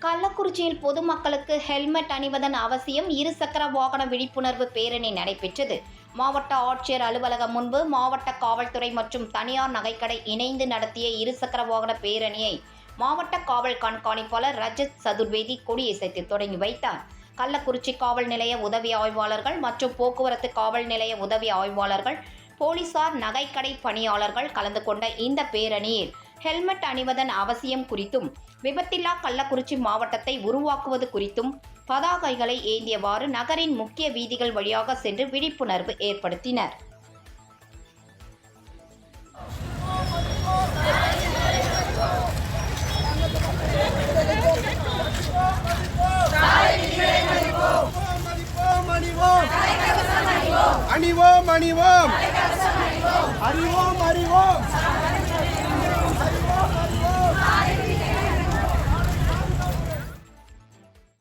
கள்ளக்குறிச்சியில் பொதுமக்களுக்கு ஹெல்மெட் அணிவதன் அவசியம் இருசக்கர வாகன விழிப்புணர்வு பேரணி நடைபெற்றது. மாவட்ட ஆட்சியர் அலுவலகம் முன்பு மாவட்ட காவல்துறை மற்றும் தனியார் நகைக்கடை இணைந்து நடத்திய இருசக்கர வாகன பேரணியை மாவட்ட காவல் கண்காணிப்பாளர் ரஜத் சதுர்வேதி கொடியசைத்து தொடங்கி வைத்தார். கள்ளக்குறிச்சி காவல் நிலைய உதவி ஆய்வாளர்கள் மற்றும் போக்குவரத்து காவல் நிலைய உதவி ஆய்வாளர்கள், போலீசார், நகைக்கடை பணியாளர்கள் கலந்து கொண்ட இந்த பேரணியில் ஹெல்மெட் அணிவதன் அவசியம் குறித்தும், விபத்தில்லா கள்ளக்குறிச்சி மாவட்டத்தை உருவாக்குவது குறித்தும் பதாகைகளை ஏந்தியவாறு நகரின் முக்கிய வீதிகள் வழியாக சென்று விழிப்புணர்வு ஏற்படுத்தினர். அணிவோம் அணிவோம்